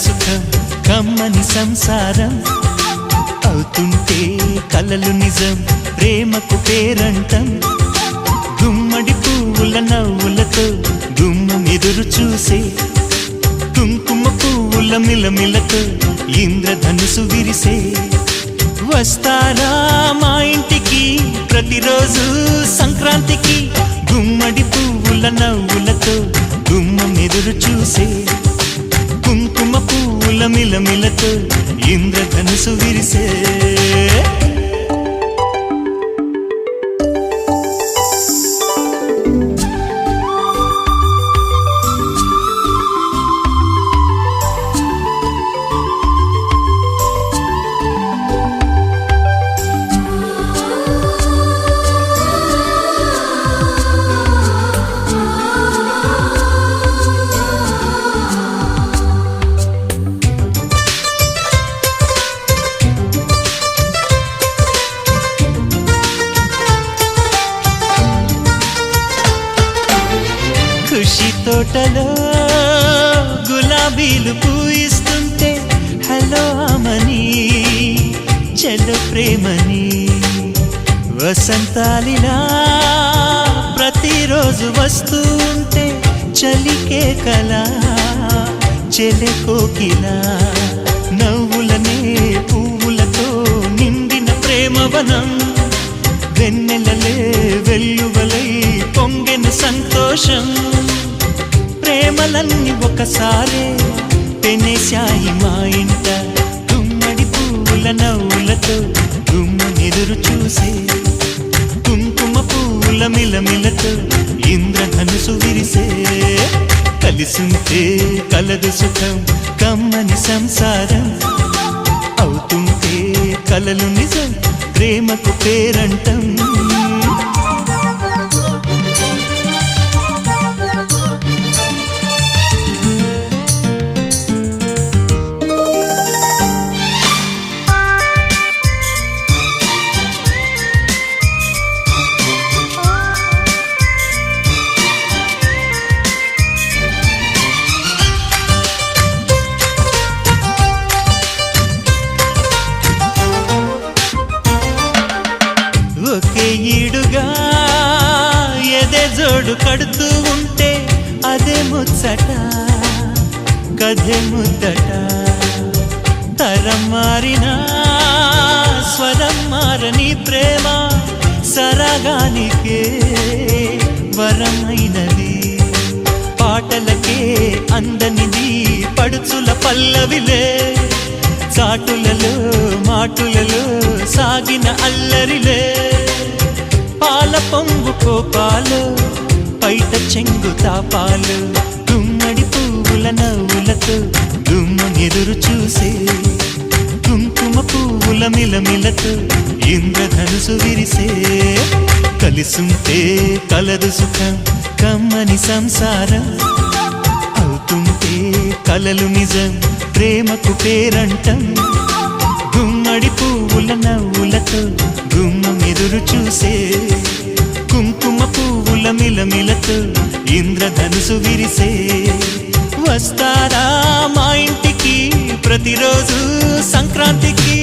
సుఖం కమ్మని సంసారం అవుతుంటే కలలు నిజం ప్రేమకు పేరంటం గుమ్మడి పువ్వుల నవ్వులతో గుమ్మం ఎదురు చూసే కుంకుమ పువ్వుల మిలమిలతో ఇంద్రధనుసు విరిసే వస్తారా మా ఇంటికి ప్రతిరోజు సంక్రాంతికి గుమ్మడి పువ్వుల నవ్వులతో గుమ్మం ఎదురు చూసే కుంకుమ పువ్వుల మిలమిలతో ఇంద్రధనుసు విరిసే ఖుషి తోటలో గులాబీలు పూయిస్తుంటే హలో అమని చెల్లు ప్రేమని వసంతాలిలా ప్రతిరోజు వస్తూ ఉంటే చలికే కలా చెలె కోకిలా నవ్వులనే పువ్వులతో నిండిన ప్రేమవనం వెన్నెలలే వెల్లువలై పొంగెన సంతోషం ప్రేమలన్నీ ఒకసారే పెనేశాయి మా ఇంట గుమ్మడి పువ్వుల నవ్వులతో గుమ్మం ఎదురు చూసే కుంకుమ పువ్వుల మిలమిలతో ఇంద్రధనుసు విరిసే కలిసుంటే కలదు సుఖం కమ్మని సంసారం అవుతుంటే కలలు నిజం ప్రేమకు పేరంటం ఒకే ఈడుగా ఎదే జోడు కడుతూ ఉంటే అదే ముచ్చట కథే ముద్దట తరం మారినా స్వరం మారని ప్రేమ సరగానికే వరమైనది పాటలకే అందనిది పడుచుల పల్లవిలే చాటులలో మాటులలో సాగిన అల్లరిలే పాల పొంగు కోపాలు పైట చెంగు తాపాలు గుమ్మడి పువ్వుల నవ్వులతో గుమ్మం ఎదురు చూసే కుంకుమ పువ్వుల మిలమిలతో ఇంద్రధనుసు విరిసే కలిసుంటే కలదు సుఖం కమ్మని సంసారం అవుతుంటే కలలు నిజం ప్రేమకు పేరంటం గుమ్మడి పువ్వుల నవ్వులతో గుమ్మం ఎదురు చూసే కుంకుమ పువ్వుల మిలమిలతో ఇంద్రధనుసు విరిసే వస్తారా మా ఇంటికి ప్రతిరోజు సంక్రాంతికి